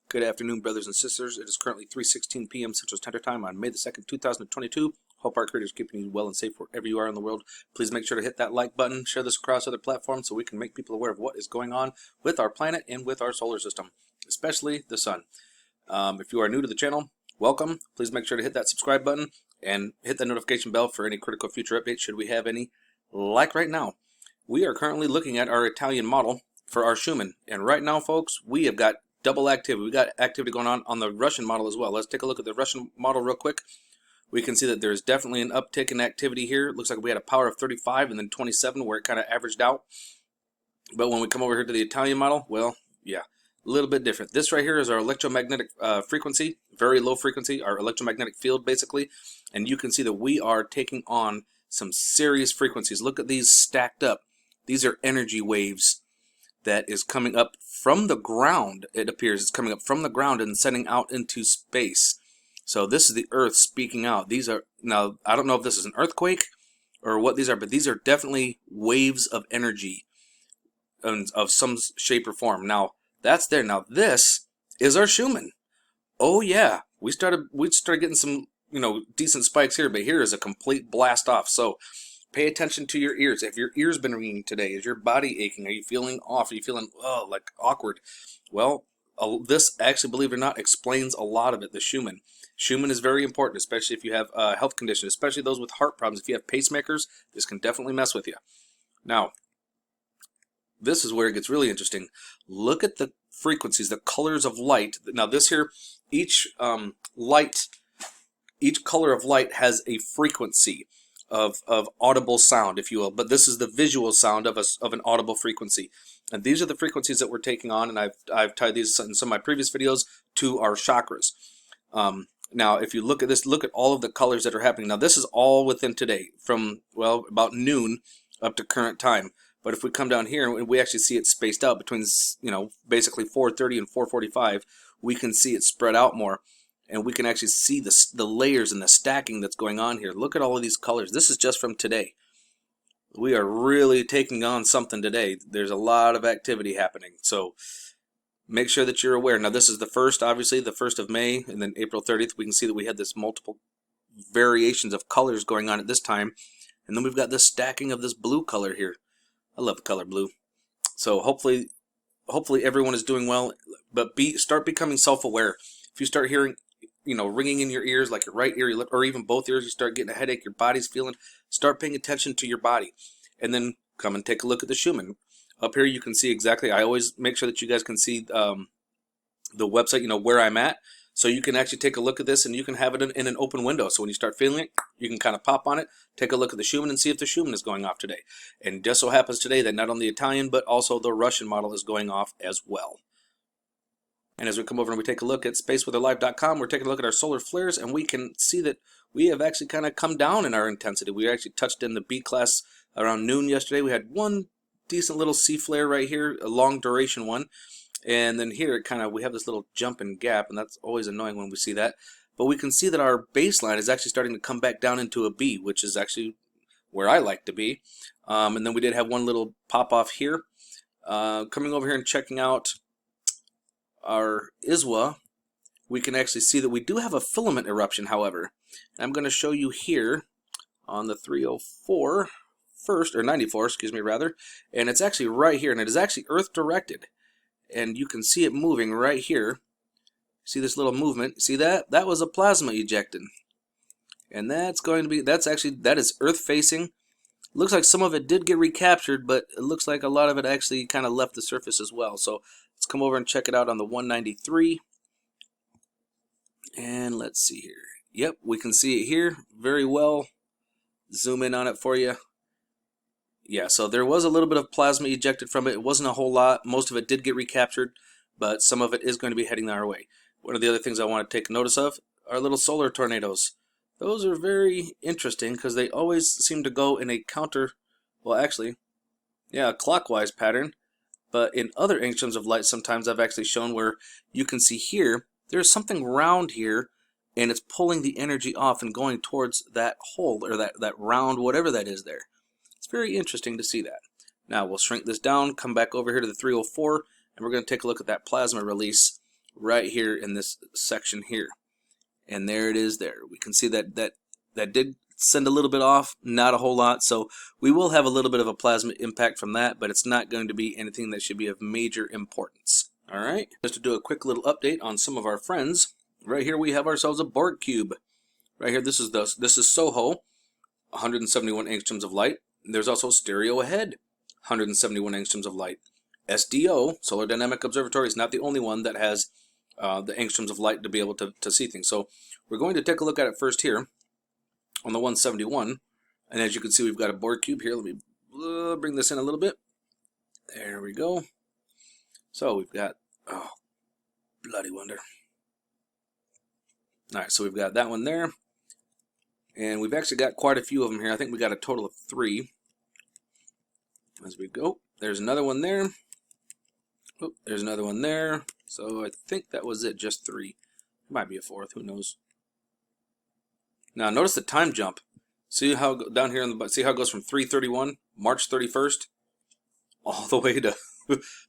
Good afternoon, brothers and sisters. It is currently 3:16 p.m. Central Standard Time on May the 2nd, 2022. Hope our Creator is keeping you well and safe wherever you are in the world. Please make sure to hit that like button, share this across other platforms so we can make people aware of what is going on with our planet and with our solar system, especially the sun. If you are new to the channel, welcome. Please make sure to hit that subscribe button and hit the notification bell for any critical future updates should we have any. Like right now, we are currently looking at our Italian model for our Schumann. And right now, folks, we have got double activity. We got activity going on the Russian model as well. Let's take a look at the Russian model real quick. We can see that there's definitely an uptick in activity here. It looks like we had a power of 35 and then 27 where it kind of averaged out. But when we come over here to the Italian model, well, yeah, a little bit different. This right here is our electromagnetic frequency, very low frequency, our electromagnetic field basically. And you can see that we are taking on some serious frequencies. Look at these stacked up. These are energy waves that is coming up from the ground. It appears it's coming up from the ground and sending out into space. So this is the Earth speaking out. These are, now I don't know if this is an earthquake or what these are, but these are definitely waves of energy of some shape or form. Now that's there. Now this is our Schumann. Oh yeah, we started getting some, decent spikes here, but here is a complete blast off. So pay attention to your ears. If your ears been ringing today, is your body aching? Are you feeling off? Are you feeling like awkward? Well, this actually, believe it or not, explains a lot of it. The Schumann. Schumann is very important, especially if you have health conditions, especially those with heart problems. If you have pacemakers, this can definitely mess with you. Now, this is where it gets really interesting. Look at the frequencies, the colors of light. Now, this here, each color of light has a frequency of audible sound, if you will, but this is the visual sound of an audible frequency, and these are the frequencies that we're taking on. And I've tied these in some of my previous videos to our chakras. Now, if you look at this, look at all of the colors that are happening. Now, this is all within today, from about noon up to current time. But if we come down here and we actually see it spaced out between basically 4:30 and 4:45, we can see it spread out more. And we can actually see the layers and the stacking that's going on here. Look at all of these colors. This is just from today. We are really taking on something today. There's a lot of activity happening. So make sure that you're aware. Now this is the first, obviously, the 1st of May, and then April 30th. We can see that we had this multiple variations of colors going on at this time. And then we've got this stacking of this blue color here. I love the color blue. So hopefully everyone is doing well. But start becoming self-aware. If you start hearing ringing in your ears, like your right ear, or even both ears, you start getting a headache, your body's feeling, start paying attention to your body. And then come and take a look at the Schumann. Up here you can see exactly, I always make sure that you guys can see the website, where I'm at. So you can actually take a look at this and you can have it in an open window. So when you start feeling it, you can kind of pop on it, take a look at the Schumann and see if the Schumann is going off today. And just so happens today that not only the Italian, but also the Russian model is going off as well. And as we come over and we take a look at spaceweatherlive.com, we're taking a look at our solar flares, and we can see that we have actually kind of come down in our intensity. We actually touched in the B class around noon yesterday. We had one decent little C flare right here, a long duration one. And then here we have this little jump and gap, and that's always annoying when we see that. But we can see that our baseline is actually starting to come back down into a B, which is actually where I like to be. And then we did have one little pop off here. Coming over here and checking out our ISWA, we can actually see that we do have a filament eruption, however. And I'm going to show you here on the 304 first, or 94, excuse me, rather. And it's actually right here, and it is actually Earth directed. And you can see it moving right here. See this little movement? See that? That was a plasma ejected. And that's going to be, that is Earth facing. Looks like some of it did get recaptured, but it looks like a lot of it actually kind of left the surface as well. So let's come over and check it out on the 193. And let's see here. Yep, we can see it here very well. Zoom in on it for you. Yeah, so there was a little bit of plasma ejected from it. It wasn't a whole lot. Most of it did get recaptured, but some of it is going to be heading our way. One of the other things I want to take notice of are little solar tornadoes. Those are very interesting because they always seem to go in a clockwise pattern. But in other instruments of light, sometimes I've actually shown where you can see here, there's something round here, and it's pulling the energy off and going towards that hole, or that round, whatever that is there. It's very interesting to see that. Now we'll shrink this down, come back over here to the 304, and we're going to take a look at that plasma release right here in this section here. And there it is there. We can see that did send a little bit off, not a whole lot, so we will have a little bit of a plasma impact from that, but it's not going to be anything that should be of major importance. Alright, just to do a quick little update on some of our friends, right here we have ourselves a Borg cube. Right here, this is SOHO, 171 angstroms of light. There's also stereo ahead, 171 angstroms of light. SDO, Solar Dynamic Observatory, is not the only one that has the angstroms of light to be able to see things. So we're going to take a look at it first here on the 171. And as you can see, we've got a Borg cube here. Let me bring this in a little bit. There we go. So we've got, oh, bloody wonder. Alright, so we've got that one there. And we've actually got quite a few of them here. I think we got a total of 3. As we go, there's another one there. Oh, there's another one there. So I think that was it, just 3. Might be a 4th, who knows. Now notice the time jump. See how down here in the, see how it goes from 3/31, March 31st, all the way to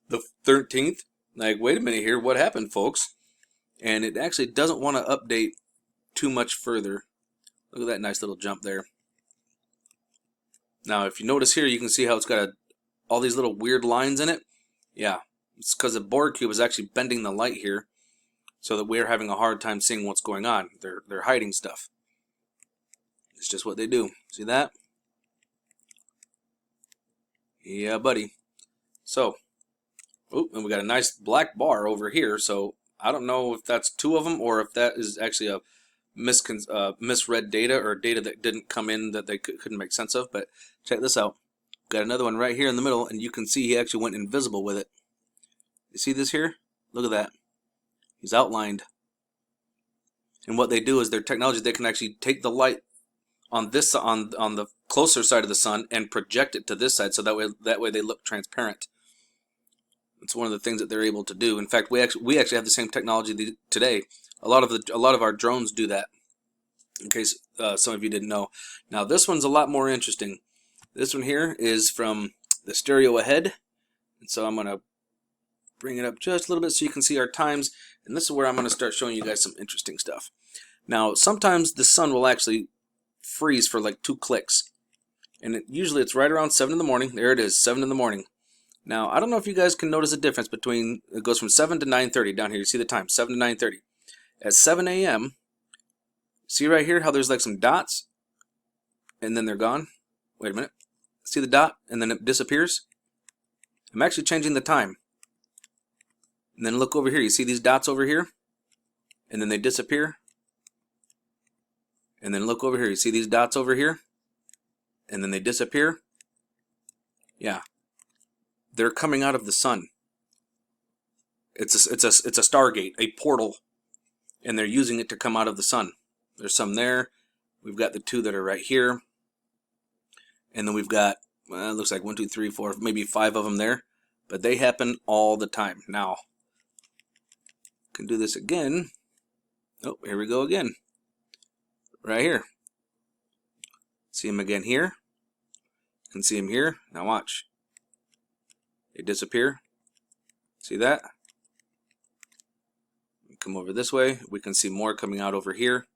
the 13th. Like, wait a minute here, what happened, folks? And it actually doesn't want to update too much further. Look at that nice little jump there. Now, if you notice here, you can see how it's got all these little weird lines in it. Yeah, it's because the Borg cube is actually bending the light here, so that we're having a hard time seeing what's going on. They're hiding stuff. It's just what they do. See that? Yeah, buddy. So, oh, and we got a nice black bar over here. So I don't know if that's 2 of them or if that is actually a misread data or data that didn't come in that they couldn't make sense of. But check this out. Got another one right here in the middle, and you can see he actually went invisible with it. You see this here? Look at that. He's outlined. And what they do is their technology, they can actually take the light on this on the closer side of the sun and project it to this side, so that way they look transparent. It's one of the things that they're able to do. In fact, we actually have the same technology today. A lot of our drones do that. In case some of you didn't know. Now this one's a lot more interesting. This one here is from the stereo ahead, and so I'm gonna bring it up just a little bit so you can see our times. And this is where I'm gonna start showing you guys some interesting stuff. Now sometimes the sun will actually freeze for like 2 clicks, and usually it's right around 7 in the morning. There it is, 7 in the morning. Now I don't know if you guys can notice a difference between, it goes from 7 to 9:30 down here. You see the time, 7 to 9:30. At 7 a.m., see right here how there's like some dots and then they're gone? Wait a minute. See the dot and then it disappears? I'm actually changing the time. And then look over here. You see these dots over here? And then they disappear. And then look over here. You see these dots over here? And then they disappear. Yeah. They're coming out of the sun. It's a Stargate, a portal. And they're using it to come out of the sun. There's some there. We've got the 2 that are right here. And then we've got, well, it looks like 1, 2, 3, 4, maybe 5 of them there. But they happen all the time. Now, can do this again. Oh, here we go again. Right here. See him again here. You can see him here. Now watch. They disappear. See that? Come over this way. We can see more coming out over here.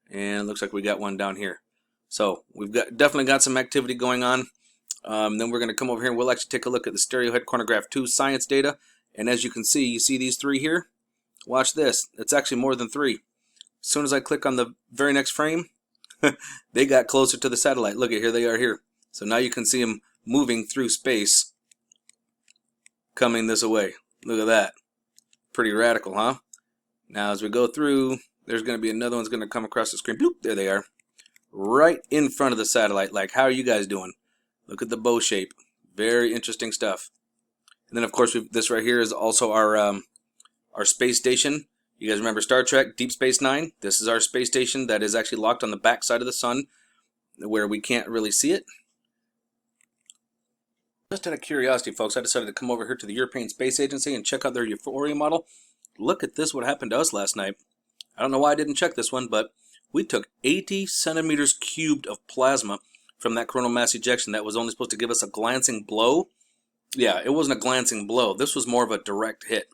And it looks like we got one down here. So we've definitely got some activity going on. Then we're going to come over here and we'll actually take a look at the stereo head chronograph 2 science data. And as you can see, you see these 3 here? Watch this. It's actually more than 3. As soon as I click on the very next frame, they got closer to the satellite. Look at here, they are here. So now you can see them moving through space, coming this way. Look at that. Pretty radical, huh? Now as we go through, there's going to be another one's going to come across the screen. Bloop, there they are. Right in front of the satellite. Like, how are you guys doing? Look at the bow shape. Very interesting stuff. And then of course this right here is also our space station. You guys remember Star Trek, Deep Space Nine? This is our space station that is actually locked on the back side of the sun where we can't really see it. Just out of curiosity, folks, I decided to come over here to the European Space Agency and check out their Euphoria model. Look at this, what happened to us last night. I don't know why I didn't check this one, but We took 80 centimeters cubed of plasma from that coronal mass ejection that was only supposed to give us a glancing blow. Yeah, it wasn't a glancing blow. This was more of a direct hit.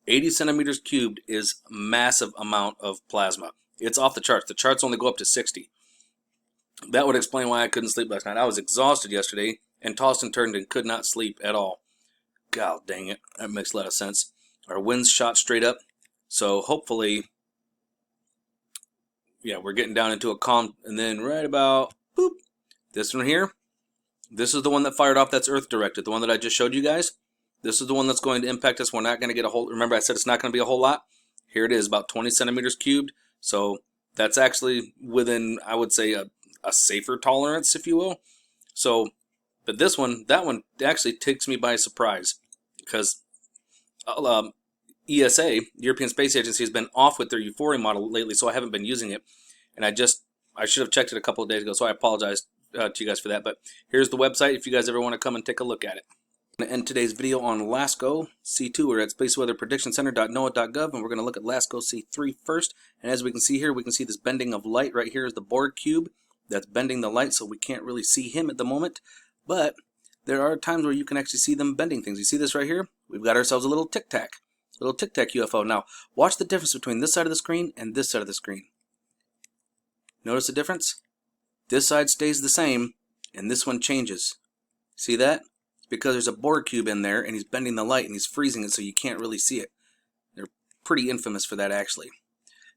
80 centimeters cubed is a massive amount of plasma. It's off the charts. The charts only go up to 60. That would explain why I couldn't sleep last night. I was exhausted yesterday and tossed and turned and could not sleep at all. God dang it. That makes a lot of sense. Our winds shot straight up. So hopefully, yeah, we're getting down into a calm. And then right about, boop, this one here. This is the one that fired off. That's Earth directed. The one that I just showed you guys. This is the one that's going to impact us. We're not going to get a whole, remember I said it's not going to be a whole lot. Here it is, about 20 centimeters cubed. So that's actually within, I would say, a safer tolerance, if you will. So, but this one, that one actually takes me by surprise because ESA, European Space Agency, has been off with their Euphoria model lately, so I haven't been using it. And I should have checked it a couple of days ago, so I apologize to you guys for that. But here's the website if you guys ever want to come and take a look at it. I'm going to end today's video on LASCO C2. We're at spaceweatherpredictioncenter.noaa.gov, and we're going to look at LASCO C3 first. And as we can see here, we can see this bending of light. Right here is the Borg cube that's bending the light, so we can't really see him at the moment. But there are times where you can actually see them bending things. You see this right here? We've got ourselves a little tic-tac. Little tic-tac UFO. Now, watch the difference between this side of the screen and this side of the screen. Notice the difference? This side stays the same, and this one changes. See that? It's because there's a Borg cube in there, and he's bending the light, and he's freezing it so you can't really see it. They're pretty infamous for that, actually.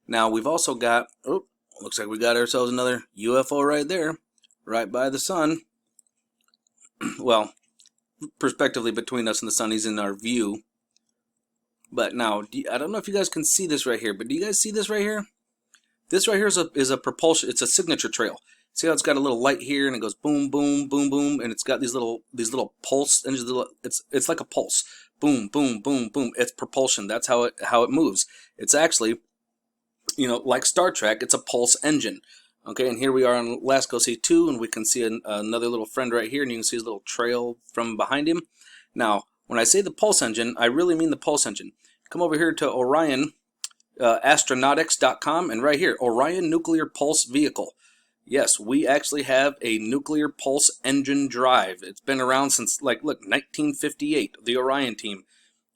Now, we've also got, oh, looks like we got ourselves another UFO right there, right by the sun. Well, perspectively between us and the sun, he's in our view. But now, I don't know if you guys can see this right here, but do you guys see this right here? This right here is a propulsion, it's a signature trail. See how it's got a little light here and it goes boom, boom, boom, boom, and it's got these little pulse, and it's like a pulse. Boom, boom, boom, boom. It's propulsion. That's how it moves. It's actually, you know, like Star Trek, it's a pulse engine. Okay, and here we are on LASCO C2, and we can see another little friend right here, and you can see his little trail from behind him. Now, when I say the pulse engine, I really mean the pulse engine. Come over here to Orion, astronautics.com, and right here, Orion Nuclear Pulse Vehicle. Yes, we actually have a nuclear pulse engine drive. It's been around since, like, look, 1958, the Orion team.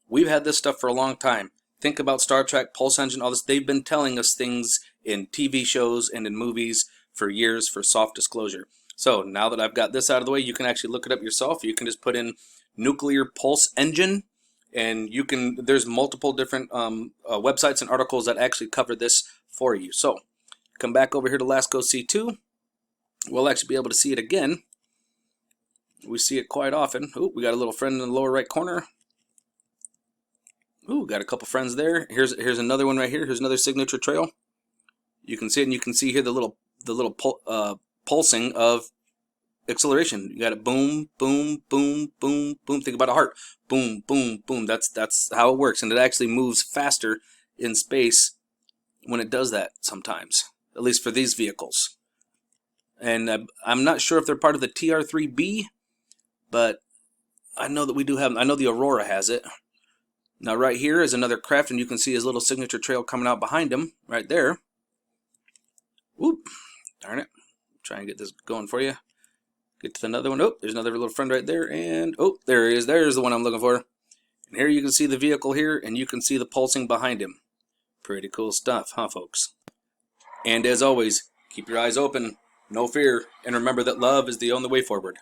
We've had this stuff for a long time. Think about Star Trek, pulse engine, all this. They've been telling us things in TV shows and in movies for years for soft disclosure. So now that I've got this out of the way, you can actually look it up yourself. You can just put in nuclear pulse engine, and you can, there's multiple different websites and articles that actually cover this for you. So come back over here to LASCO C2. We'll actually be able to see it again. We see it quite often. Ooh, we got a little friend in the lower right corner. Ooh, got a couple friends there. Here's another one right here. Here's another signature trail. You can see it, and you can see here the little pulsing of acceleration. You got it, boom, boom, boom, boom, boom. Think about a heart. Boom, boom, boom. That's how it works, and it actually moves faster in space when it does that sometimes, at least for these vehicles. And I'm not sure if they're part of the TR-3B, but I know that we do have. I know the Aurora has it. Now right here is another craft, and you can see his little signature trail coming out behind him, right there. Whoop, darn it. Try and get this going for you. Get to another one. Oh, there's another little friend right there, and oh, there he is. There's the one I'm looking for. And here you can see the vehicle here, and you can see the pulsing behind him. Pretty cool stuff, huh, folks? And as always, keep your eyes open, no fear, and remember that love is the only way forward.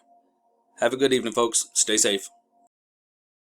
Have a good evening, folks. Stay safe.